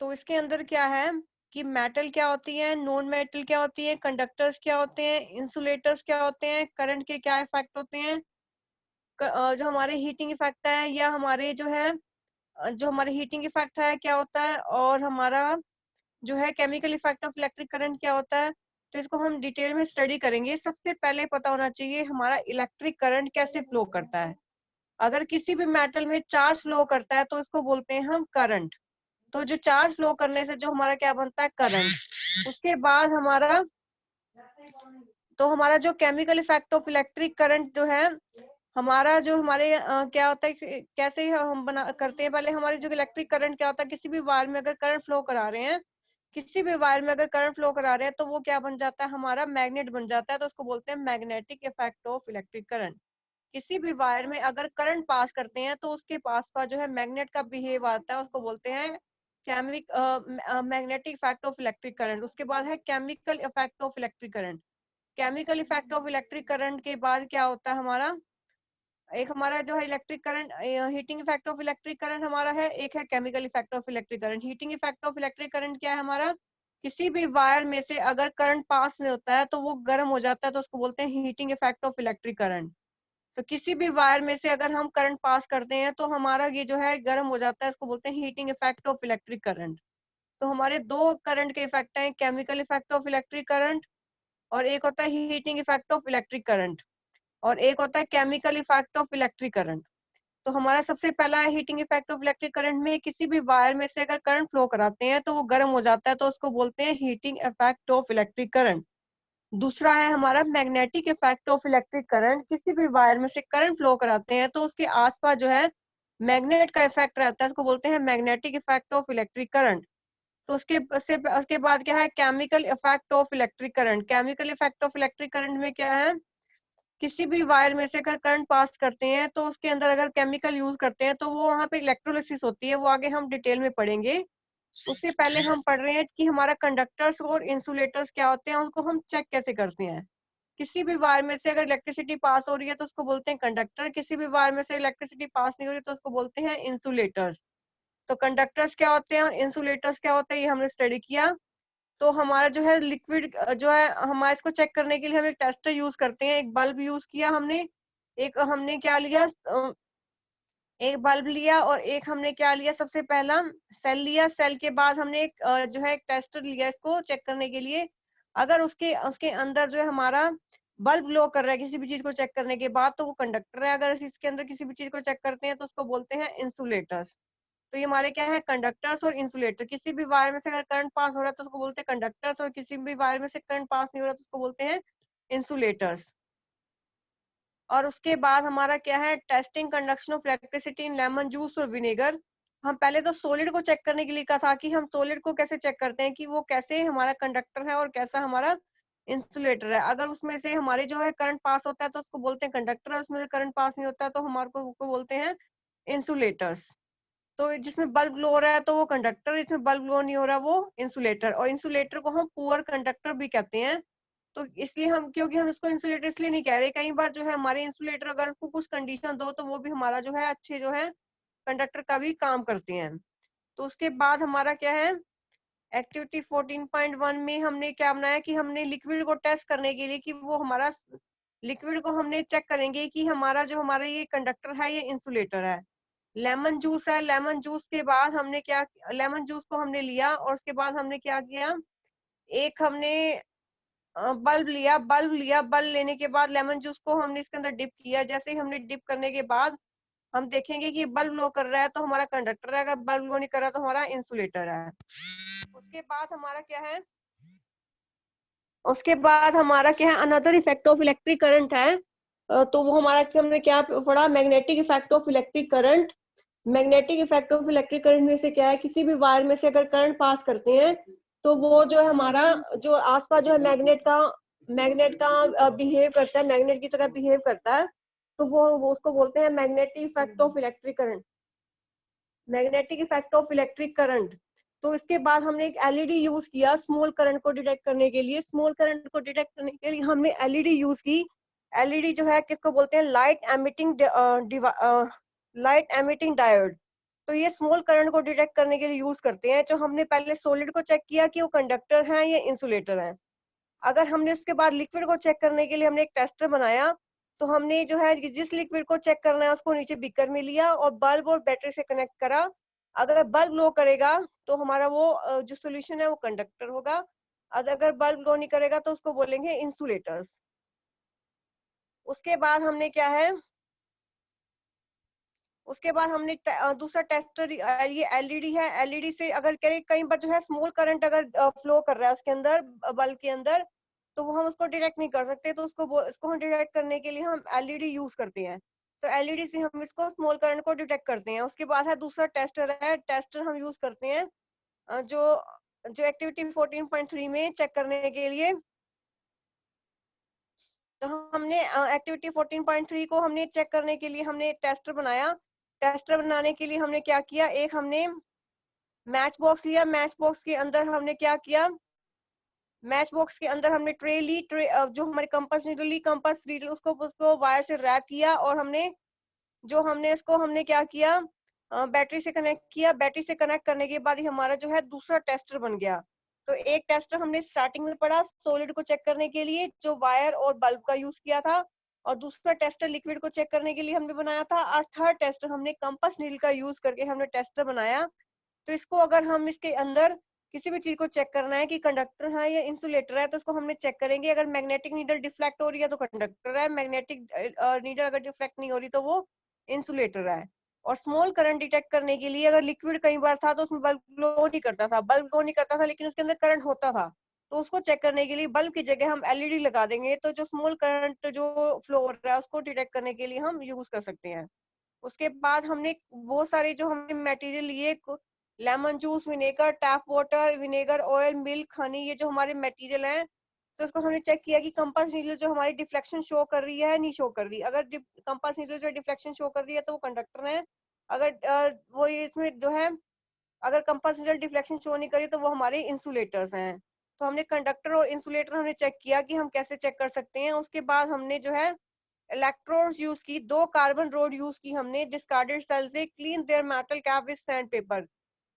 तो इसके अंदर क्या है कि मेटल क्या होती है, नॉन मेटल क्या होती है, कंडक्टर्स क्या होते हैं, इंसुलेटर्स क्या होते हैं, करंट के क्या इफेक्ट होते हैं, जो हमारे हीटिंग इफेक्ट है या हमारे जो है जो हमारे हीटिंग इफेक्ट है क्या होता है, और हमारा जो है chemical effect of electric current क्या होता है। तो इसको हम डिटेल में स्टडी करेंगे। सबसे पहले पता होना चाहिए हमारा इलेक्ट्रिक करंट कैसे फ्लो करता है। अगर किसी भी मेटल में चार्ज फ्लो करता है तो इसको बोलते हैं हम करंट। तो जो चार्ज फ्लो करने से जो हमारा क्या बनता है, करंट। उसके बाद हमारा जो chemical effect of electric current जो है, हमारा जो हमारे क्या होता है कैसे हम बना करते हैं। पहले हमारे जो इलेक्ट्रिक करंट क्या होता है, किसी भी वायर में अगर करंट फ्लो करा रहे हैं, किसी भी वायर में अगर करंट फ्लो करा रहे हैं तो वो क्या बन जाता है, हमारा मैग्नेट बन जाता है। तो उसको बोलते हैं magnetic effect of electric current. किसी भी वायर में अगर करंट पास करते हैं तो उसके पास का जो है मैग्नेट का बिहेव आता है, उसको बोलते हैं magnetic effect of electric current. उसके बाद है chemical effect of electric current. Chemical effect of electric current के बाद क्या होता है हमारा, एक हमारा जो है electric current, heating effect of electric current हमारा है, एक है chemical effect of electric current. Heating effect of electric current क्या है हमारा, किसी भी वायर में से अगर करंट पास नहीं होता है तो वो गर्म हो जाता है, तो उसको बोलते हैं heating effect of electric current. तो किसी भी वायर में से अगर हम करंट पास करते हैं तो हमारा ये जो है गर्म हो जाता है, इसको बोलते हैं heating effect of electric current. तो हमारे दो करंट के इफेक्ट हैं, chemical effect of electric current और एक होता है heating effect of electric current, और एक होता है chemical effect of electric current. तो हमारा सबसे पहला है heating effect of electric current में किसी भी वायर में से अगर करंट फ्लो कराते हैं तो वो गर्म हो जाता है, तो उसको बोलते हैं heating effect of electric current. दूसरा है हमारा magnetic effect of electric current. किसी भी वायर में से करंट फ्लो कराते हैं तो उसके आसपास जो है मैग्नेट का इफेक्ट रहता है, उसको बोलते हैं magnetic effect of electric current. तो उसके बाद क्या है, chemical effect of electric current. Chemical effect of electric current में क्या है, किसी भी वायर में से अगर करंट पास करते हैं तो उसके अंदर अगर केमिकल यूज करते हैं तो वो वहां पे इलेक्ट्रोलिसिस होती है, वो आगे हम डिटेल में पढ़ेंगे। उससे पहले हम पढ़ रहे हैं कि हमारा कंडक्टर्स और इंसुलेटर्स क्या होते हैं, उनको हम चेक कैसे करते हैं। किसी भी वायर में से अगर इलेक्ट्रिसिटी पास हो रही है तो उसको बोलते हैं कंडक्टर, किसी भी वायर में से इलेक्ट्रिसिटी पास नहीं हो रही तो उसको बोलते हैं इंसुलेटर्स। तो कंडक्टर्स क्या होते हैं और इंसुलेटर्स क्या होते हैं ये हमने स्टडी किया। तो हमारा जो है लिक्विड जो है, हमारे इसको चेक करने के लिए हम एक टेस्टर यूज करते हैं। एक बल्ब यूज किया हमने, एक हमने क्या लिया, एक बल्ब लिया और एक हमने क्या लिया, सबसे पहला सेल लिया। सेल के बाद हमने एक जो है एक टेस्टर लिया इसको चेक करने के लिए। अगर उसके उसके अंदर जो है हमारा बल्ब ग्लो कर रहा है किसी भी चीज को चेक करने के बाद तो वो कंडक्टर है। अगर इसके अंदर किसी भी चीज को चेक करते हैं तो उसको बोलते हैं इंसुलेटर्स। तो ये हमारे क्या है, कंडक्टर्स और इंसुलेटर। किसी भी वायर में से अगर करंट पास हो रहा है तो उसको बोलते हैं कंडक्टर्स, और किसी भी वायर में से करंट पास नहीं हो रहा तो उसको बोलते हैं इंसुलेटर्स। और उसके बाद हमारा क्या है, testing conduction of electricity in lemon juice और विनेगर। हम पहले तो सॉलिड को चेक करने के लिए कहा था कि हम सॉलिड को कैसे चेक करते हैं कि वो कैसे हमारा कंडक्टर है और कैसा हमारा इंसुलेटर है। अगर उसमें से हमारे जो है करंट पास होता है तो उसको बोलते हैं कंडक्टर, उसमें से करंट पास नहीं होता तो हमारे को बोलते हैं इंसुलेटर्स। तो जिसमें बल्ब ग्लो हो रहा है तो वो कंडक्टर, इसमें बल्ब ग्लो नहीं हो रहा वो इंसुलेटर। और इंसुलेटर को हम पुअर कंडक्टर भी कहते हैं। तो इसलिए हम, क्योंकि हम इसको इंसुलेटर इसलिए नहीं कह रहे, कई बार जो है हमारे इंसुलेटर अगर उसको कुछ कंडीशन दो तो वो भी हमारा जो है अच्छे जो है कंडक्टर का भी काम करते हैं। तो उसके बाद हमारा क्या है, एक्टिविटी 14.1 में हमने क्या बनाया कि हमने लिक्विड को टेस्ट करने के लिए कि वो हमारा लिक्विड को हमने चेक करेंगे कि हमारा जो हमारा ये कंडक्टर है ये इंसुलेटर है। लेमन जूस है, लेमन जूस के बाद हमने क्या, लेमन जूस को हमने लिया और उसके बाद हमने क्या किया, एक हमने बल्ब लेने के बाद लेमन जूस को हमने इसके अंदर डिप किया। जैसे ही हमने डिप करने के बाद हम देखेंगे कि बल्ब लो कर रहा है तो हमारा कंडक्टर है, अगर बल्ब लो नहीं कर रहा तो हमारा इंसुलेटर है। उसके बाद हमारा क्या है, उसके बाद हमारा क्या है, another effect of electric current है। तो वो हमारा हमने क्या पढ़ा, magnetic effect of electric current. Magnetic effect of electric current में से क्या है, किसी भी वायर में से अगर करंट पास करते हैं तो वो जो है हमारा जो आसपास जो है मैग्नेट का बिहेव करता है, मैग्नेट की तरह बिहेव करता है। तो वो उसको बोलते हैं magnetic effect of electric current, magnetic effect of electric current. तो इसके बाद हमने एक एलईडी यूज किया स्मॉल करंट को डिटेक्ट करने के लिए। स्मॉल करंट को डिटेक्ट करने के लिए हमने एलईडी यूज की। एलईडी जो है किसको बोलते हैं, लाइट एमिटिंग डायोड। तो ये स्मॉल करंट को डिटेक्ट करने के लिए यूज करते हैं। जो हमने पहले सॉलिड को चेक किया कि वो कंडक्टर है या इंसुलेटर है, अगर हमने उसके बाद लिक्विड को चेक करने के लिए हमने एक टेस्टर बनाया, तो हमने जो है जिस लिक्विड को चेक करना है उसको नीचे बीकर में लिया और बल्ब और बैटरी से कनेक्ट करा। अगर बल्ब ग्लो करेगा तो हमारा वो जो सोल्यूशन है वो कंडक्टर होगा, अगर बल्ब ग्लो नहीं करेगा तो उसको बोलेंगे इंसुलेटर्स। उसके बाद हमने क्या है, उसके बाद हमने दूसरा टेस्टर, ये एलईडी है। एलईडी से अगर कई बार जो है स्मॉल करंट अगर फ्लो कर रहा है उसके अंदर, बल्ब के अंदर, तो वो हम उसको डिटेक्ट नहीं कर सकते, तो इसको हम डिटेक्ट करने के लिए हम एलईडी यूज करते हैं। तो एलईडी से हम इसको स्मॉल करंट को डिटेक्ट करते हैं। उसके बाद है दूसरा टेस्टर है। टेस्टर हम यूज करते हैं जो जो एक्टिविटी 14.3 में चेक करने के लिए। तो हमने एक्टिविटी 14.3 को हमने चेक करने के लिए हमने टेस्टर बनाया। टेस्टर बनाने के लिए हमने क्या किया, एक हमने मैच बॉक्स लिया। मैच बॉक्स के अंदर हमने क्या किया, मैच बॉक्स के अंदर हमने ट्रे ली। जो हमारे कंपास नीडल ली, कंपास नीडल उसको वायर से रैप किया और हमने इसको हमने क्या किया, बैटरी से कनेक्ट किया। बैटरी से कनेक्ट करने के बाद ही हमारा जो है दूसरा टेस्टर बन गया। तो एक टेस्टर हमने स्टार्टिंग में पढ़ा सॉलिड को चेक करने के लिए जो वायर और बल्ब का यूज किया था, और दूसरा टेस्टर लिक्विड को चेक करने के लिए हमने बनाया था, और थर्ड टेस्टर हमने कंपास नीडल का यूज करके हमने टेस्टर बनाया। तो इसको अगर हम इसके अंदर किसी भी चीज को चेक करना है कि कंडक्टर है या इंसुलेटर है, तो इसको हमने चेक करेंगे। अगर मैग्नेटिक नीडल डिफ्लेक्ट हो रही है तो कंडक्टर है, मैग्नेटिक नीडल अगर डिफ्लेक्ट नहीं हो रही तो वो इंसुलेटर है। और स्मॉल करंट डिटेक्ट करने के लिए अगर लिक्विड कई बार था तो उसमें बल्ब ग्लो नहीं करता था, बल्ब ग्लो नहीं करता था लेकिन उसके अंदर करंट होता था, तो उसको चेक करने के लिए बल्ब की जगह हम एलईडी लगा देंगे, तो जो स्मॉल करंट जो फ्लो हो रहा है उसको डिटेक्ट करने के लिए हम यूज कर सकते हैं। उसके बाद हमने बहुत सारे जो हमने मटेरियल लिए, lemon juice, vinegar, tap water, vinegar, oil, milk, Honey, ये जो हमारे मटेरियल हैं, तो इसको हमने चेक किया कि कंपास नीडल जो हमारी डिफ्लेक्शन शो कर रही है नहीं शो कर रही। अगर कंपास नीडल जो डिफ्लेक्शन शो कर रही है तो वो कंडक्टर है। अगर वो इसमें जो है अगर कंपास नीडल डिफ्लेक्शन शो नहीं करी तो वो हमारे इंसुलेटर्स हैं। तो हमने कंडक्टर और इंसुलेटर हमने चेक किया कि हम कैसे चेक कर सकते हैं। उसके बाद हमने जो है इलेक्ट्रोड्स यूज की, 2 कार्बन रोड यूज की हमने डिस्कार्डेड सेल से, clean their metal cap with sandpaper.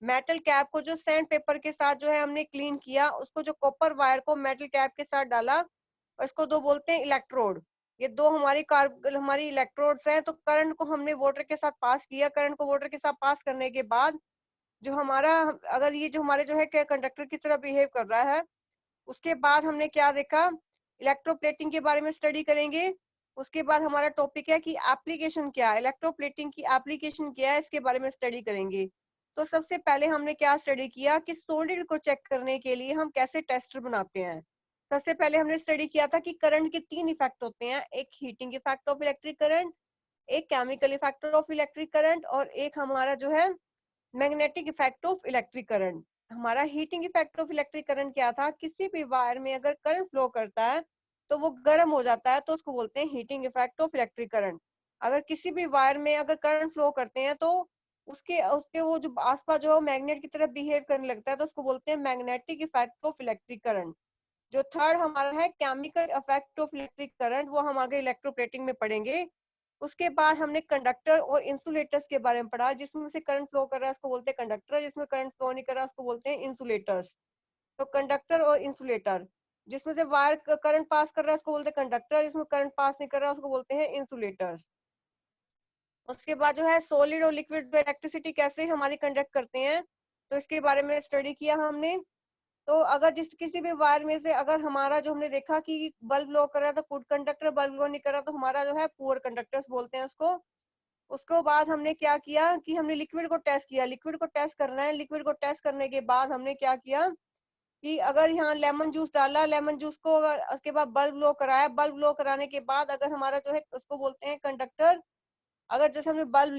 Metal cap को जो सैंड पेपर के साथ जो है हमने क्लीन किया, उसको जो कॉपर वायर को मेटल कैप के साथ डाला, और इसको दो बोलते हैं इलेक्ट्रोड। ये दो हमारी इलेक्ट्रोड्स हैं। तो करंट को हमने वाटर के साथ पास किया। करंट को वाटर के साथ पास करने के बाद जो हमारा, अगर ये जो हमारे जो है कंडक्टर की तरह बिहेव कर रहा है, उसके बाद हमने क्या देखा, इलेक्ट्रोप्लेटिंग के बारे में स्टडी करेंगे। उसके बाद हमारा टॉपिक है कि एप्लीकेशन क्या है, इलेक्ट्रोप्लेटिंग की एप्लीकेशन क्या है, इसके बारे में स्टडी करेंगे। तो सबसे पहले हमने क्या स्टडी किया कि सॉलिड को चेक करने के लिए हम कैसे टेस्टर बनाते हैं। सबसे पहले हमने स्टडी किया था कि करंट के 3 इफेक्ट होते हैं, एक heating effect of electric current, एक chemical effect of electric current, और एक हमारा जो है magnetic effect of electric current. हमारा heating effect of electric current क्या था, किसी भी वायर में अगर करंट फ्लो करता है तो वो गर्म हो जाता है, तो उसको बोलते हैं heating effect of electric current. अगर किसी भी वायर में अगर करंट फ्लो करते हैं तो उसके उसके वो जो आसपास जो मैग्नेट की तरफ बिहेव करने लगता है, तो उसको बोलते हैं magnetic effect of electric current. जो थर्ड हमारा है chemical effect of electric current, वो हम आगे इलेक्ट्रोप्लेटिंग में पढ़ेंगे। उसके बाद हमने कंडक्टर और इंसुलेटर्स के बारे में पढ़ा। जिसमें से करंट फ्लो कर रहा है उसको बोलते हैं कंडक्टर, जिसमें करंट फ्लो नहीं कर रहा उसको बोलते हैं इंसुलेटर्स। तो कंडक्टर और इंसुलेटर, जिसमें से वायर करंट पास कर रहा है उसको बोलते हैं कंडक्टर, जिसमें करंट पास नहीं कर रहा उसको बोलते हैं इंसुलेटर्स। उसके बाद जो है सॉलिड और लिक्विड इलेक्ट्रिसिटी कैसे हमारी कंडक्ट करते हैं, तो इसके बारे में स्टडी किया हमने। तो अगर किसी भी वायर में से अगर हमारा जो हमने देखा कि बल्ब लो कर रहा है तो गुड कंडक्टर, बल्ब लो नहीं कर रहा तो हमारा जो है पुअर कंडक्टर्स बोलते हैं उसको। उसको बाद हमने क्या किया कि हमने लिक्विड को टेस्ट किया। लिक्विड को टेस्ट करना है, लिक्विड को टेस्ट करने के बाद हमने क्या किया कि अगर यहाँ लेमन जूस डाला, लेमन जूस को अगर उसके बाद बल्ब लो कराया, बल्ब लो कराने के बाद अगर हमारा जो है उसको बोलते हैं कंडक्टर। अगर जैसे हमने बल्ब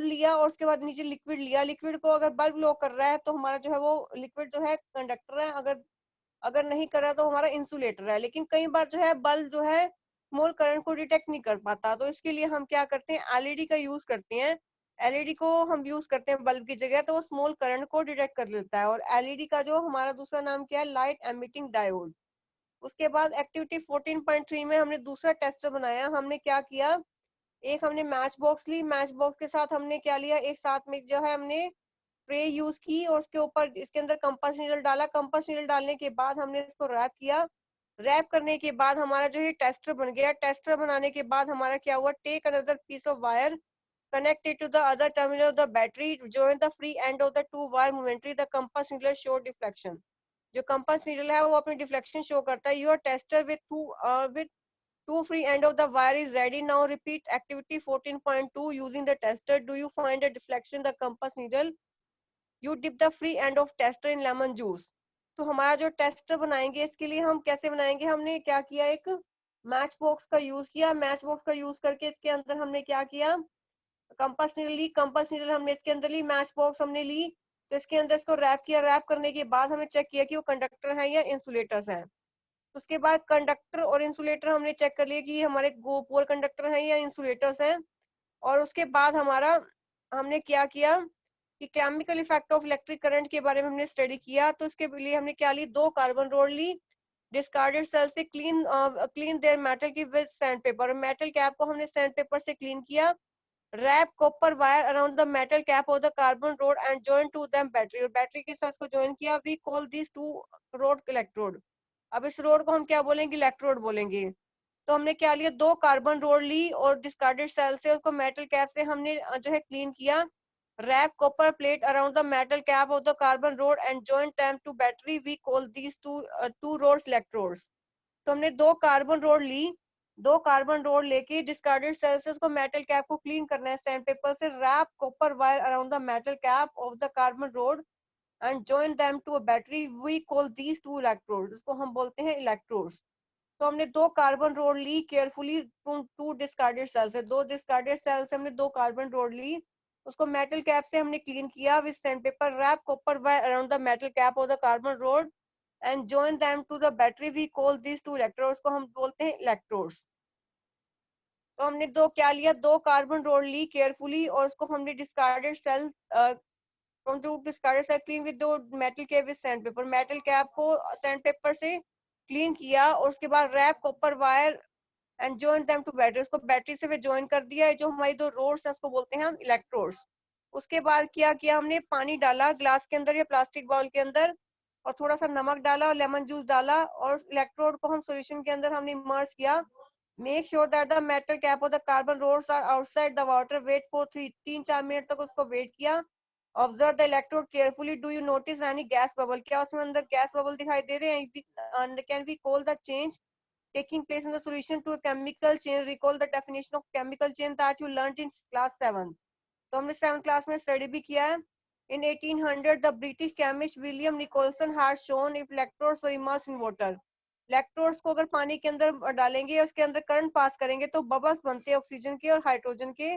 लिया और उसके बाद नीचे लिक्विड लिया, लिक्विड को अगर बल्ब लो कर रहा है तो हमारा जो है वो लिक्विड जो है कंडक्टर है, अगर अगर नहीं कर रहा तो हमारा इंसुलेटर है। लेकिन कई बार जो है बल्ब जो है स्मॉल करंट को डिटेक्ट नहीं कर पाता, तो इसके लिए हम क्या करते हैं, एलईडी का यूज करते हैं। एलईडी को हम यूज करते हैं बल्ब की जगह, तो वो स्मॉल करंट को डिटेक्ट कर लेता है। और एलईडी का जो हमारा दूसरा नाम क्या है, लाइट एमिटिंग डायोड। उसके बाद एक्टिविटी 14.3 में हमने दूसरा टेस्टर बनाया। हमने क्या किया, एक हमने मैच बॉक्स ली, मैच बॉक्स के साथ हमने क्या लिया, एक साथ में जो है हमने ट्रे यूज की और उसके ऊपर इसके अंदर कंपास नीडल डाला। कंपास नीडल डालने के बाद हमने इसको रैप किया। रैप करने के बाद हमारा जो ये टेस्टर बन गया। टेस्टर बनाने के बाद हमारा क्या हुआ, take another piece of wire, connect it to the other terminal of the battery, join the free end of the two wire momentary, the compass needle show deflection। जो कंपास नीडल है वो अपनी डिफ्लेक्शन शो करता है। Your tester with two free end of the wire is ready। now repeat activity 14.2 using the tester। do you find a deflection the compass needle? you dip the free end of tester in lemon juice। तो हमारा जो tester बनाएंगे इसके लिए हम कैसे बनाएंगे, हमने क्या किया, एक मैच बॉक्स का यूज किया। मैच बॉक्स का यूज करके इसके अंदर हमने क्या किया, कंपास नीडल ली। कंपास नीडल हमने इसके अंदर ली, मैच बॉक्स हमने ली, तो इसके अंदर इसको रैप किया। रैप करने के बाद हमने चेक किया कि वो कंडक्टर है या इंसुलेटर्स हैं। उसके बाद कंडक्टर और इंसुलेटर हमने चेक कर लिया कि हमारे पोर कंडक्टर हैं या इंसुलेटर्स हैं। और उसके बाद हमारा हमने क्या किया कि chemical effect of electric current के बारे में हमने स्टडी किया। तो इसके लिए हमने क्या ली, 2 कार्बन रोड ली। डिस्कार्डेड सेल से क्लीन देयर मेटल की with sandpaper. Metal cap को हमने सैंड पेपर से क्लीन किया। Wrap copper wire around the metal cap of the carbon rod and join to them battery. और battery के साथ को जॉइन किया। We call this two rod electrode. अब इस रोड को हम क्या बोलेंगे, इलेक्ट्रोड बोलेंगे। तो हमने क्या लिया, 2 कार्बन रोड ली और डिस्कार्डेड सेल से उसको मेटल कैप से हमने जो है क्लीन किया। Wrap copper plate around the metal cap of the carbon rod and join them to battery. We call these two rods electrodes. तो हमने 2 कार्बन रोड ली। 2 कार्बन रोड लेके डिस्कार्डेड सेल से उसको मेटल कैप को clean करना है sandpaper से। Wrap copper wire around the metal cap of the carbon rod and join them to a battery. We call these two electrodes. इसको हम बोलते हैं इलेक्ट्रोड्स। तो हमने 2 कार्बन रोड ली केयरफुली टू डिस्कार्डेड सेल से। 2 discarded cell से हमने 2 कार्बन रोड ली, उसको मेटल कैप से हमने क्लीन किया with sandpaper. Wrap copper wire around the metal cap of the carbon rod and join them to the battery. We call this two electrodes. को हम बोलते हैं इलेक्ट्रोड्स। तो हमने 2 क्या लिया, 2 कार्बन रोड ली केयरफुली और उसको हमने discarded cell from two discarded cell clean with metal cap with sandpaper. Metal cap को सैंड पेपर से क्लीन किया और उसके बाद wrap copper wire and join them to battery. उसको बैटरी से ज्वाइन कर दिया। जो हमारी 2 रोड्स है उसको बोलते हैं हम इलेक्ट्रोड्स। उसके बाद क्या किया, हमने पानी डाला ग्लास के अंदर या प्लास्टिक बाउल के अंदर और थोड़ा सा नमक डाला और लेमन जूस डाला और इलेक्ट्रोड को हम सॉल्यूशन के अंदर हमने इमर्ज किया। Make sure that the metal cap of the carbon rods are outside the water. Wait for 3-4 minute तक उसको वेट किया। Observe the electrode carefully. Do you notice any gas bubble? क्या उसमें अंदर गैस बबल दिखाई दे रहे हैं? Can we call the change taking place in the solution to a chemical chain? Recall the definition of chemical chain that you learnt in class 7। तो हमने 7th class में स्टडी भी किया है। In 1800 the British chemist William Nicholson had shown if electrodes were immersed in water। Electrodes को अगर पानी के अंदर डालेंगे उसके अंदर करंट पास करेंगे तो बबल्स बनते हैं ऑक्सीजन के और हाइड्रोजन के।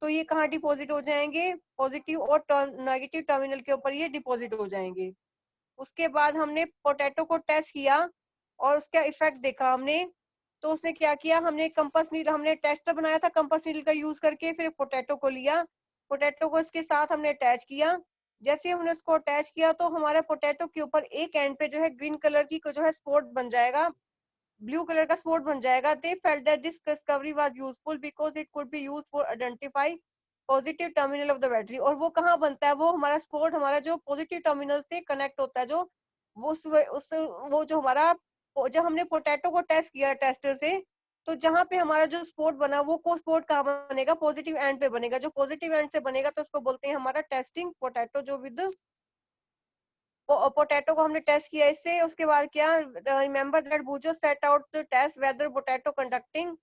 तो ये कहाँ डिपॉजिट हो जाएंगे, पॉजिटिव और नेगेटिव टर्मिनल के ऊपर ये डिपॉजिट हो जाएंगे। उसके बाद हमने पोटैटो को टेस्ट किया और उसका इफेक्ट देखा हमने। तो उसने क्या किया, हमने कंपास नीडल, हमने टेस्टर बनाया था कंपास नीडल का यूज करके। फिर पोटैटो को लिया, पोटैटो को इसके साथ हमने अटैच किया। जैसे हमने उसको अटैच किया तो हमारे पोटैटो के ऊपर एक एंड पे जो है ग्रीन कलर की जो है स्पॉट बन जाएगा, ब्लू कलर का स्पॉट बन जाएगा। They felt that this discovery was useful because it could be used for identify positive terminal of the battery. और वो कहाँ बनता है, वो हमारा स्पॉट हमारा जो पॉजिटिव टर्मिनल से कनेक्ट होता है, जो वो वो जो हमारा जब हमने पोटैटो को टेस्ट किया टेस्टर से, तो जहां पे हमारा जो स्पॉट बना वो को स्पॉट कहाँ बनेगा, पॉजिटिव एंड पे बनेगा। जो पॉजिटिव एंड से बनेगा तो उसको बोलते हैं हमारा टेस्टिंग पोटैटो। जो विद पोटैटो को हमने टेस्ट किया इससे। उसके बाद क्या, remember that Boojho set out to test whether potato conducting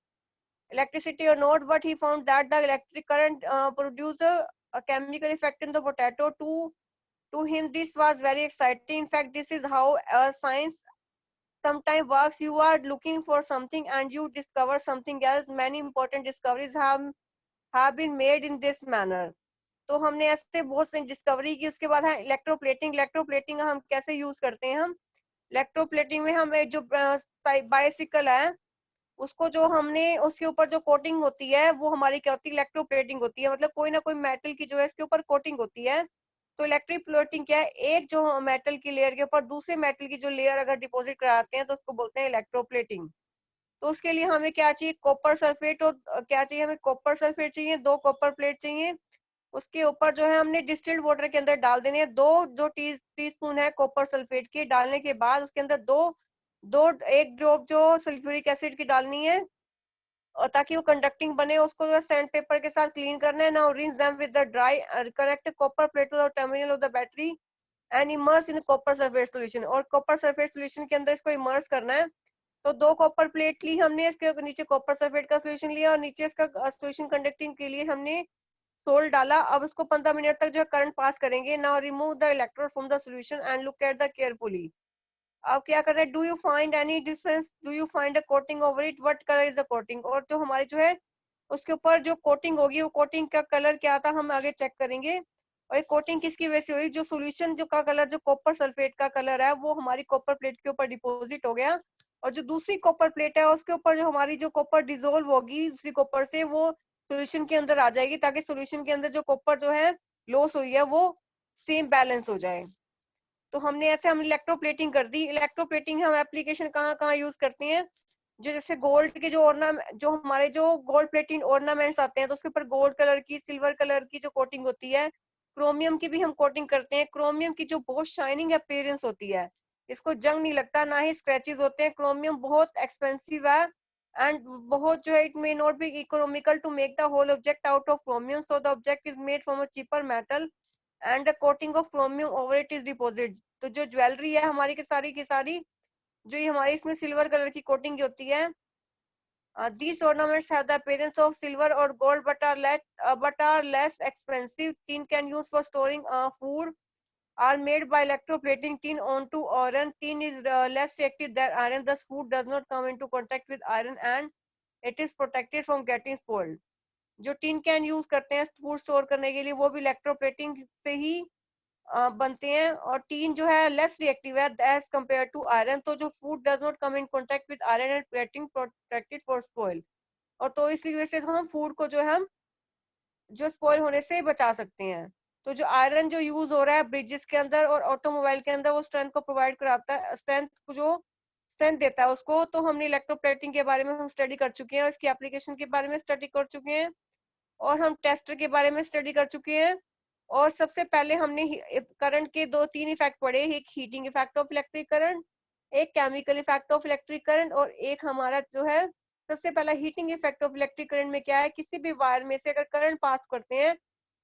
electricity or not, but he found that the electric current produced a chemical effect in the potato. To him this was very exciting. In fact, this is how science sometimes works. You are looking for something and you discover something else. Many important discoveries have been made in this manner। तो हमने ऐसे बहुत सी discovery की। उसके बाद है electroplating. Electroplating हम कैसे यूज करते हैं, हम इलेक्ट्रोप्लेटिंग में हम एक जो बाइसिकल है उसको जो हमने उसके ऊपर जो कोटिंग होती है वो हमारी क्या होती है, इलेक्ट्रोप्लेटिंग होती है। मतलब कोई ना कोई मेटल की जो है इसके ऊपर कोटिंग होती है। तो इलेक्ट्रिक प्लेटिंग क्या है, एक जो मेटल की लेयर के ऊपर दूसरे मेटल की जो लेयर अगर डिपॉजिट कराते हैं तो उसको बोलते हैं इलेक्ट्रोप्लेटिंग। तो उसके लिए हमें क्या चाहिए, कॉपर सल्फेट, और क्या चाहिए हमें, कॉपर सल्फेट चाहिए, 2 कॉपर प्लेट चाहिए। उसके ऊपर जो है हमने डिस्टिल्ड वाटर के अंदर डाल देने हैं 2 जो टीस्पून है कॉपर सल्फेट के। डालने के बाद उसके अंदर दो दो एक ड्रॉप जो सल्फ्यूरिक एसिड की डालनी है, और ताकि वो कंडक्टिंग बने। उसको जो सैंड पेपर के साथ क्लीन करना है। Now rinse them with the dry connect copper plate to the terminal of the battery and immerse in copper sulphate solution, और कॉपर सल्फेट सॉल्यूशन के अंदर इसको इमर्स करना है। तो 2 कॉपर प्लेट ली हमने, इसके नीचे कॉपर सल्फेट का सॉल्यूशन लिया, और नीचे इसका सॉल्यूशन कंडक्टिंग के लिए हमने सोल्ट डाला। अब इसको 15 मिनट तक जो है करंट पास करेंगे। Now remove the electrode from the solution and look at the carefully. अब क्या कर रहे हैं, do you find any difference, do you find a coating over it, what colour is the coating, और जो हमारी जो है उसके ऊपर जो कोटिंग होगी वो कोटिंग का कलर क्या था हम आगे चेक करेंगे। और ये कोटिंग किसकी वजह से हुई, जो सॉल्यूशन जो का कलर जो कॉपर सल्फेट का कलर है वो हमारी कॉपर प्लेट के ऊपर डिपॉजिट हो गया, और जो दूसरी कॉपर प्लेट है उसके ऊपर जो हमारी जो कॉपर डिजोल्व होगी दूसरी कॉपर से वो सॉल्यूशन के अंदर आ जाएगी, ताकि सॉल्यूशन के अंदर जो कॉपर जो है लॉस हुई है वो सेम बैलेंस हो जाए। तो हमने ऐसे हम इलेक्ट्रोप्लेटिंग कर दी। इलेक्ट्रोप्लेटिंग हम एप्लीकेशन कहाँ कहाँ यूज करते हैं, जो जैसे गोल्ड के जो जो हमारे जो गोल्ड प्लेटिंग ऑर्नामेंट्स आते हैं तो उसके ऊपर गोल्ड कलर की सिल्वर कलर की जो कोटिंग होती है। क्रोमियम की भी हम कोटिंग करते हैं। क्रोमियम की जो बहुत शाइनिंग अपीयरेंस होती है, इसको जंग नहीं लगता ना ही स्क्रैचेस होते हैं। क्रोमियम बहुत एक्सपेंसिव है एंड बहुत जो है it may not be economical to make the whole object out of chromium, so the object is made from a cheaper metal and a coating of chromium over it is deposited। तो जो jewellery है हमारी की सारी जो ये हमारी इसमें सिल्वर कलर की कोटिंग होती है, these ornaments have the appearance of silver or gold but are less expensive। tin can use for storing food are made by electroplating tin onto iron। tin is less reactive than iron, thus food does not come into contact with iron and it is protected from getting spoiled। जो tin can use करते हैं food store करने के लिए वो भी electroplating से ही बनते हैं, और टीन जो है लेस रिएक्टिव है एज कंपेयर टू आयरन। तो जो food does not come in contact with iron and plating protected for spoil, और तो इसी वजह से हम फूड को जो है हम जो स्पॉइल होने से बचा सकते हैं। तो जो आयरन जो यूज हो रहा है ब्रिजेस के अंदर और ऑटोमोबाइल के अंदर वो स्ट्रेंथ को प्रोवाइड कराता है, स्ट्रेंथ को जो स्ट्रेंथ देता है उसको। तो हमने इलेक्ट्रोप्लेटिंग के बारे में हम स्टडी कर चुके हैं, और इसकी एप्लीकेशन के बारे में स्टडी कर चुके हैं, और हम टेस्टर के बारे में स्टडी कर चुके हैं। और सबसे पहले हमने करंट के 2-3 इफेक्ट पढ़े, एक heating effect of electric current, एक chemical effect of electric current, और एक हमारा जो है सबसे पहला heating effect of electric current में क्या है, किसी भी वायर में से अगर करंट पास करते हैं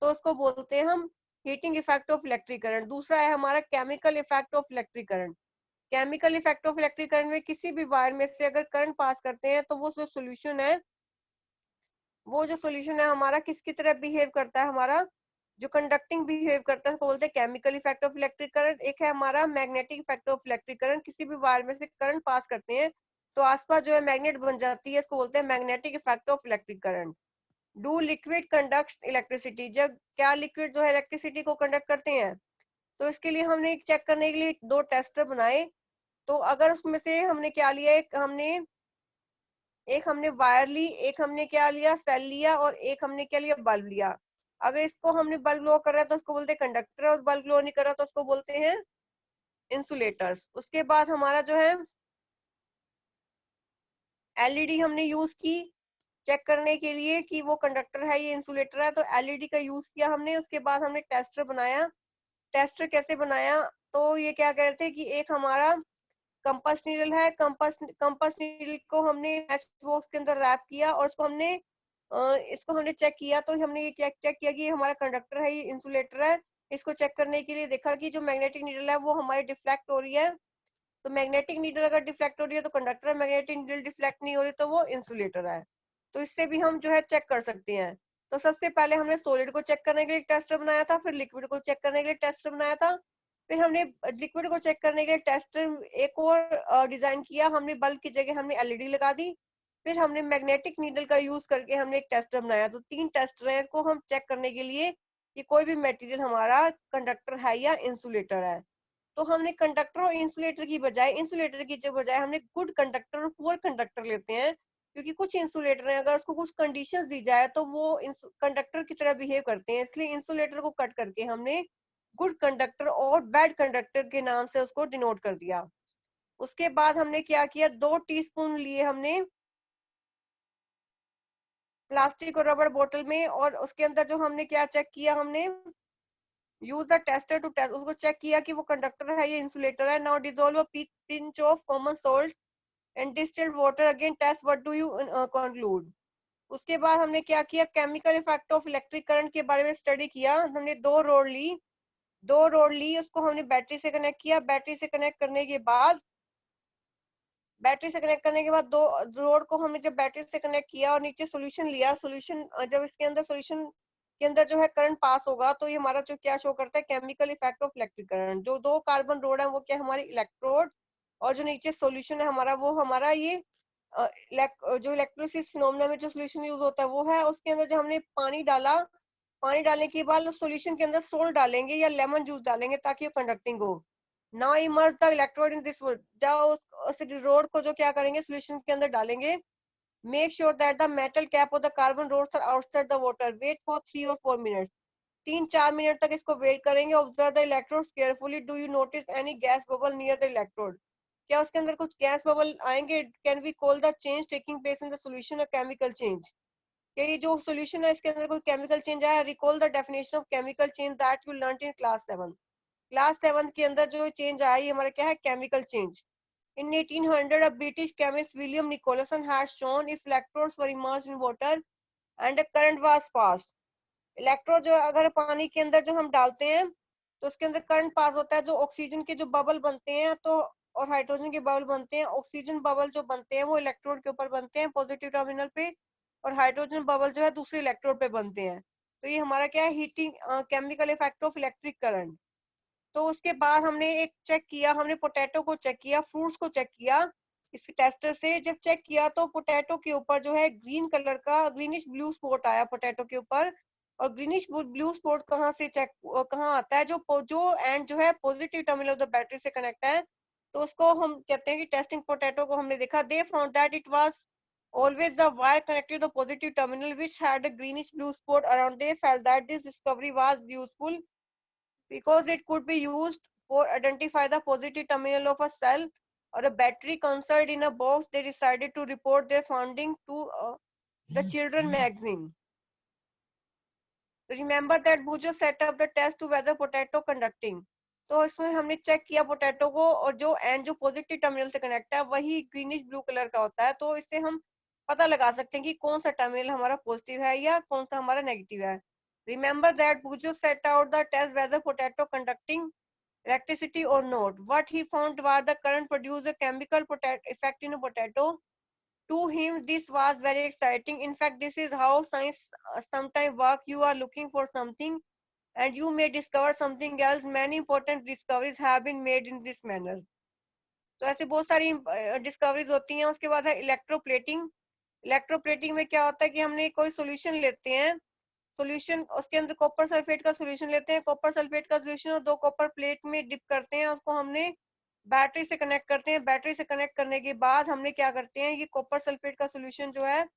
तो उसको बोलते हैं हम heating effect of electric current. दूसरा है हमारा chemical effect of electric current. Chemical effect of electric current में किसी भी वायर में से अगर करंट पास करते हैं तो वो जो सोल्यूशन है वो जो सोल्यूशन है हमारा किसकी तरह बिहेव करता है, हमारा जो कंडक्टिंग बिहेव करता है उसको बोलते हैं chemical effect of electric current. एक है हमारा magnetic effect of electric current, किसी भी वायर में से करंट पास करते हैं तो आसपास जो है मैग्नेट बन जाती है, इसको बोलते हैं magnetic effect of electric current. Do liquid conducts electricity, जब क्या लिक्विड जो है इलेक्ट्रिसिटी को कंडक्ट करते हैं। तो इसके लिए हमने चेक करने के लिए 2 टेस्टर बनाए। तो अगर उसमें से हमने क्या लिया, एक हमने वायर ली, एक हमने क्या लिया सेल लिया, और एक हमने क्या लिया बल्ब लिया। अगर इसको हमने बल्ब ग्लो कर रहा है तो उसको बोलते हैं कंडक्टर, और बल्ब ग्लो नहीं कर रहा तो उसको बोलते हैं इंसुलेटर्स। उसके बाद हमारा जो है एलईडी हमने यूज की चेक करने के लिए कि वो कंडक्टर है ये इंसुलेटर है, तो एलईडी का यूज किया हमने। उसके बाद हमने टेस्टर बनाया। टेस्टर कैसे बनाया, तो ये क्या कह रहे थे कि एक हमारा कंपास नीडल है, कंपास नीडल को हमने मैच बॉक्स के अंदर रैप किया, और इसको हमने चेक किया। तो हमने ये चेक किया कि ये हमारा कंडक्टर है ये इंसुलेटर है। इसको चेक करने के लिए देखा कि जो मैग्नेटिक नीडल है वो हमारी डिफ्लेक्ट हो रही है। तो मैग्नेटिक नीडल अगर डिफ्लेक्ट हो रही है तो कंडक्टर है, मैग्नेटिक नीडल डिफ्लेक्ट नहीं हो रही तो वो इंसुलेटर है। तो इससे भी हम जो है चेक कर सकते हैं। तो सबसे पहले हमने सॉलिड को चेक करने के लिए टेस्टर बनाया था, फिर लिक्विड को चेक करने के लिए टेस्टर बनाया था, फिर हमने लिक्विड को चेक करने के लिए टेस्टर एक और डिजाइन किया। हमने बल्ब की जगह हमने एलईडी लगा दी। फिर हमने मैग्नेटिक नीडल का यूज करके हमने एक टेस्टर बनाया। तो 3 टेस्टर है इसको हम चेक करने के लिए कि कोई भी मटेरियल हमारा कंडक्टर है या इंसुलेटर है। तो हमने कंडक्टर और इंसुलेटर की जो बजाय हमने गुड कंडक्टर और पुअर कंडक्टर लेते हैं, क्योंकि कुछ इंसुलेटर हैं अगर उसको कुछ कंडीशंस दी जाए तो वो कंडक्टर की तरह बिहेव करते हैं, इसलिए इंसुलेटर को कट करके हमने गुड कंडक्टर और बैड कंडक्टर के नाम से उसको डिनोट कर दिया। उसके बाद हमने क्या किया, 2 टीस्पून लिए हमने प्लास्टिक और रबर बोतल में, और उसके अंदर जो हमने क्या चेक किया, हमने use the tester to test, उसको चेक किया कि वो कंडक्टर है या इंसुलेटर है। Now dissolve a pinch of common salt and distilled water, again test, what do you conclude. उसके बाद हमने क्या किया, chemical effect of electric current के बारे में स्टडी किया। हमने दो रोड ली, उसको हमने बैटरी से कनेक्ट किया। बैटरी से कनेक्ट करने के बाद दो रोड को हमने जब बैटरी से कनेक्ट किया और नीचे सोल्यूशन लिया, सोल्यूशन जब इसके अंदर सोल्यूशन के अंदर जो है करंट पास होगा, तो ये हमारा जो क्या शो करता है, chemical effect of electric current. जो दो कार्बन रोड है वो क्या हमारी इलेक्ट्रोड, और जो नीचे सोल्यूशन है हमारा वो हमारा ये जो इलेक्ट्रोलिसिस फिनोमेना में जो सोल्यूशन यूज होता है वो है। उसके अंदर जो हमने पानी डाला, पानी डालने के बाद सोल्यूशन के अंदर सोल्ट डालेंगे या लेमन जूस डालेंगे ताकि वो कंडक्टिंग हो। Now emerge the electrode in this would, जाओ उस रोड को जो क्या करेंगे, सोल्यूशन के अंदर डालेंगे। Make sure that the metal cap of the carbon rods are outside the water, wait for 3 or 4 minutes, 3-4 minute तक इसको वेट करेंगे। Observe the electrodes carefully, do you notice any gas bubble near the electrode, क्या उसके अंदर कुछ gas bubble आएंगे। Can we call the change taking place in the solution a chemical change, कि ये जो सोल्यूशन है इसके अंदर कोई केमिकल चेंज आया। Recall the definition of chemical change that you learn in class 7, class 7 के अंदर जो चेंज आया ये हमारा क्या है, chemical change. In 1800, a British chemist William Nicholson had shown if electrodes were immersed in water and a current was passed, electrode जो अगर पानी के अंदर जो हम डालते हैं तो उसके अंदर करंट पास होता है, जो ऑक्सीजन के जो बबल बनते हैं तो और हाइड्रोजन के बबल बनते हैं। ऑक्सीजन बबल जो बनते हैं वो इलेक्ट्रोड के ऊपर बनते हैं पॉजिटिव टर्मिनल पे, और हाइड्रोजन बबल जो है दूसरे इलेक्ट्रोड पे बनते हैं। तो ये हमारा क्या है, heating chemical effect of electric current. तो उसके बाद हमने एक चेक किया, हमने पोटैटो को चेक किया, फ्रूट्स को चेक किया इस टेस्टर से। जब चेक किया तो पोटैटो के ऊपर जो है ग्रीन कलर का ग्रीनिश ब्लू स्पॉट आया पोटैटो के ऊपर। और ग्रीनिश ब्लू स्पॉट कहाँ से चेक कहाँ आता है, जो एंड जो है positive terminal of the battery से कनेक्ट है, तो उसको हम कहते हैं कि टेस्टिंग पोटैटो को हमने देखा। They found that it was always the wire connected to the positive terminal which had a greenish blue spot around. They felt that this discovery was useful because it could be used for identify the positive terminal of a cell or a battery concealed in a box. They decided to report their finding to the Children magazine. Remember that Bujo set up the test to whether potato conducting. तो इसमें हमने check किया potato को, और जो and जो positive terminal से connect है वही ग्रीनिश ब्लू कलर का होता है। तो इससे हम पता लगा सकते हैं कि कौन सा टर्मिनल हमारा पॉजिटिव है या कौन सा हमारा नेगेटिव है। Remember that Bujo set out the test whether potato conducting electricity or not. What he found was the current produced a chemical effect in a potato. To him, this was very exciting. In fact, this is how science sometimes works. You are looking for something and you may discover something else. Many important discoveries have been made in this manner. तो ऐसे बहुत सारी discoveries होती हैं। उसके बाद है electroplating. Electroplating में क्या होता है कि हमने कोई सॉल्यूशन लेते हैं, सॉल्यूशन उसके अंदर कॉपर सल्फेट का सॉल्यूशन लेते हैं, कॉपर सल्फेट का सॉल्यूशन और दो कॉपर प्लेट में डिप करते हैं, उसको हमने बैटरी से कनेक्ट करते हैं। बैटरी से कनेक्ट करने के बाद हमने क्या करते हैं, ये कॉपर सल्फेट का सॉल्यूशन जो है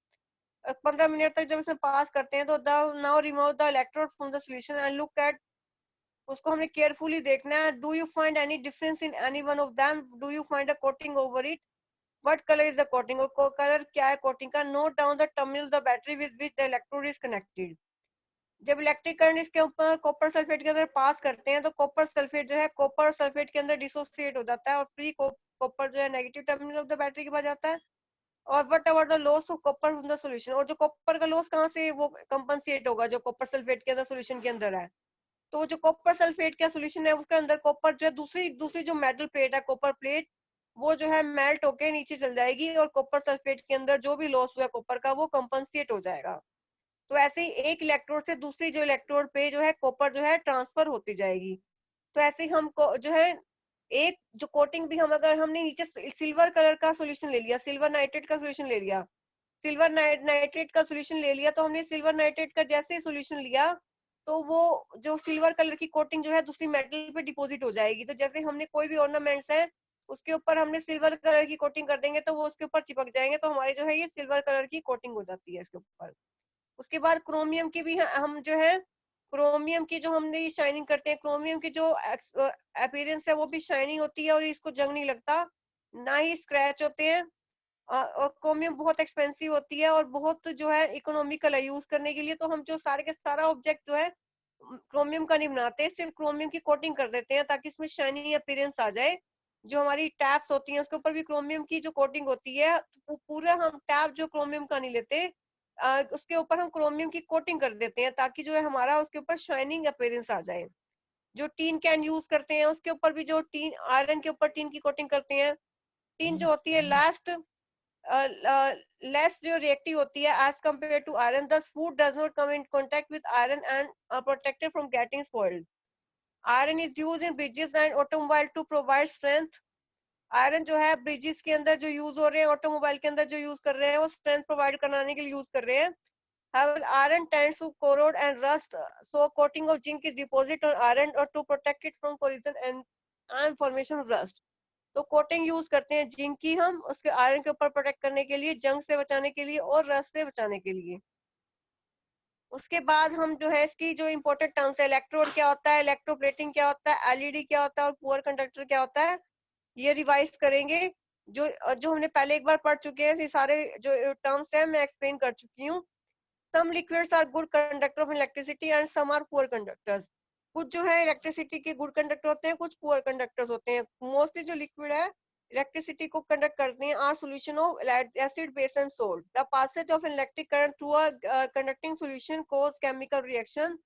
15 मिनट तक जब इसमें पास करते हैं तो now remove the electrode from the solution and look at, उसको हमने केयरफुली देखना है। Do you find any difference in any one of them, do you find a coating over it, what colour is the coating, और colour क्या है coating का। Note down the terminal the battery with which the electrode is connected. जब electric current इसके ऊपर copper sulphate के अंदर पास करते हैं तो कॉपर सल्फेट जो है कॉपर सल्फेट के अंदर डिसोसिएट हो जाता है और फ्री कॉपर जो है negative terminal of the battery के पास जाता है। और what ever the loss of copper from the solution, और जो कॉपर का लॉस कहाँ से वो कंपनसेट होगा जो कॉपर सल्फेट के अंदर सॉल्यूशन के अंदर है। तो जो कॉपर सल्फेट का सॉल्यूशन है उसके अंदर कॉपर जो है दूसरी दूसरी जो मेटल प्लेट है कॉपर प्लेट, वो जो है मेल्ट होके नीचे चल जाएगी और कॉपर सल्फेट के अंदर जो भी लॉस हुआ कॉपर का वो कंपनसेट हो जाएगा। तो ऐसे ही एक इलेक्ट्रोड से दूसरी जो इलेक्ट्रोड पे जो है कॉपर जो है ट्रांसफर होती जाएगी। तो ऐसे ही हम जो है एक जो कोटिंग भी हम अगर हमने नीचे सिल्वर कलर का सॉल्यूशन ले लिया, सिल्वर नाइट्रेट का सॉल्यूशन ले लिया, सिल्वर नाइट्रेट का सॉल्यूशन ले लिया, तो हमने सिल्वर नाइट्रेट का जैसे सॉल्यूशन लिया तो वो जो सिल्वर कलर की कोटिंग जो है दूसरी मेटल पे डिपॉजिट हो जाएगी। तो जैसे हमने कोई भी ऑर्नामेंट्स है उसके ऊपर हमने सिल्वर कलर की कोटिंग कर देंगे तो वो उसके ऊपर चिपक जाएंगे, तो हमारी जो है ये सिल्वर कलर की कोटिंग हो जाती है इसके ऊपर। उसके बाद क्रोमियम की भी हम जो है क्रोमियम की जो हमने शाइनिंग करते हैं, क्रोमियम की जो अपीयरेंस है वो भी शाइनिंग होती है और इसको जंग नहीं लगता, ना ही स्क्रैच होते हैं। और क्रोमियम बहुत एक्सपेंसिव होती है और बहुत जो है इकोनॉमिकल है यूज करने के लिए, तो हम जो सारे के सारा ऑब्जेक्ट जो है क्रोमियम का नहीं बनाते, सिर्फ क्रोमियम की कोटिंग कर देते हैं ताकि इसमें शाइनी अपीयरेंस आ जाए। जो हमारी टैप्स होती हैं उसके ऊपर भी क्रोमियम की जो कोटिंग होती है, वो पूरा हम टैप जो क्रोमियम का नहीं लेते, उसके ऊपर हम क्रोमियम की कोटिंग कर देते हैं ताकि जो है हमारा उसके ऊपर शाइनिंग अपीयरेंस आ जाए। जो टीन कैन यूज करते हैं उसके ऊपर भी जो टीन आयरन के ऊपर टीन की कोटिंग करते हैं। टीन जो होती है लास्ट लेस जो रिएक्टिव होती है as compare to iron, thus food does not come in contact with iron and protected from getting spoiled. Iron is used in bridges and automobile to provide strength. Iron जो है bridges के अंदर जो use हो रहे हैं, automobile के अंदर जो यूज कर रहे हैं, वो स्ट्रेंथ प्रोवाइड कराने के लिए यूज कर रहे हैं। However, iron tends to corrode and rust, so coating of zinc is deposited on iron or to protect it from corrosion and formation of rust. तो कोटिंग यूज करते हैं जिंक की हम उसके आयरन के ऊपर प्रोटेक्ट करने के लिए, जंग से बचाने के लिए और रस्ट से बचाने के लिए। उसके बाद हम जो है इसकी जो इंपॉर्टेंट टर्म्स है, इलेक्ट्रोड क्या होता है, इलेक्ट्रोप्लेटिंग क्या होता है, एलईडी क्या होता है और पुअर कंडक्टर क्या होता है, ये रिवाइज करेंगे। जो जो हमने पहले एक बार पढ़ चुके हैं, ये सारे जो टर्म्स हैं मैं एक्सप्लेन कर चुकी हूँ। Some liquids are good conductor of electricity and some are poor conductors. कुछ जो है इलेक्ट्रिसिटी के गुड कंडक्टर होते हैं, कुछ पुअर कंडक्टर्स होते हैं। मोस्टली जो लिक्विड है इलेक्ट्रिसिटी को कंडक्ट करते हैं are solution of acid base and salt. The passage of electric current through a conducting solution cause chemical reaction.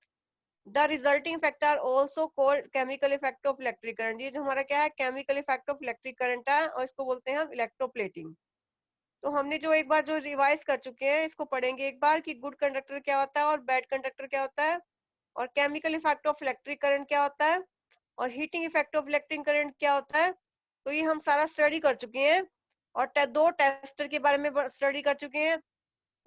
The resulting effect are also called chemical effect of electric current. ये जो हमारा क्या है chemical effect of electric current है और इसको बोलते हैं हम इलेक्ट्रोप्लेटिंग। तो हमने जो एक बार जो रिवाइज कर चुके हैं इसको पढ़ेंगे एक बार कि गुड कंडक्टर क्या होता है और बैड कंडक्टर क्या होता है, और chemical effect of electric current क्या होता है, और heating effect of electric current क्या होता है। तो ये हम सारा स्टडी कर चुके हैं और दो टेस्टर के बारे में स्टडी कर चुके हैं।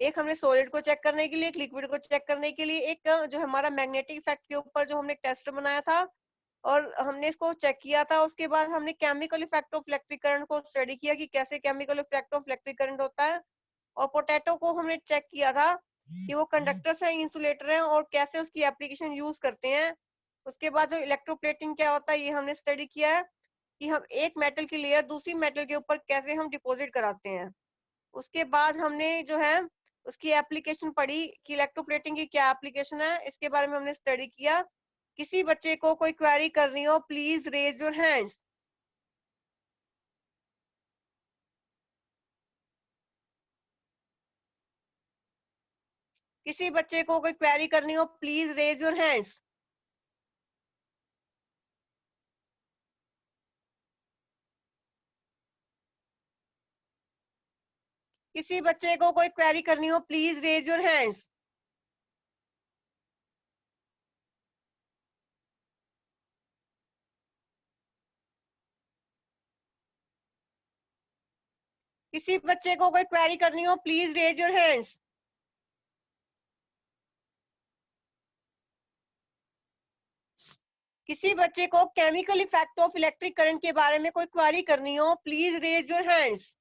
एक हमने सॉलिड को चेक करने के लिए, एक लिक्विड को चेक करने के लिए, एक जो हमारा मैग्नेटिक इफेक्ट के ऊपर जो हमने एक टेस्ट बनाया था और हमने इसको चेक किया था। उसके बाद हमने chemical effect of electric current को स्टडी किया कि कैसे chemical effect of electric current होता है। और पोटैटो को हमने चेक किया था कि वो कंडक्टर्स है, इंसुलेटर है और कैसे उसकी एप्लीकेशन यूज करते हैं। उसके बाद जो इलेक्ट्रोप्लेटिंग क्या होता है ये हमने स्टडी किया है कि हम एक मेटल की लेयर दूसरी मेटल के ऊपर कैसे हम डिपॉजिट कराते हैं। उसके बाद हमने जो है उसकी एप्लीकेशन पढ़ी कि इलेक्ट्रोप्लेटिंग की क्या एप्लीकेशन है, इसके बारे में हमने स्टडी किया। किसी बच्चे को कोई क्वेरी करनी हो प्लीज रेज योर हैंड्स। किसी बच्चे को कोई क्वेरी करनी हो प्लीज रेज योर हैंड्स। किसी बच्चे को कोई क्वेरी करनी हो प्लीज रेज योर हैंड्स। किसी बच्चे को कोई क्वेरी करनी हो प्लीज रेज योर हैंड्स। किसी बच्चे को chemical effect of electric current के बारे में कोई क्वेरी करनी हो प्लीज रेज योर हैंड्स।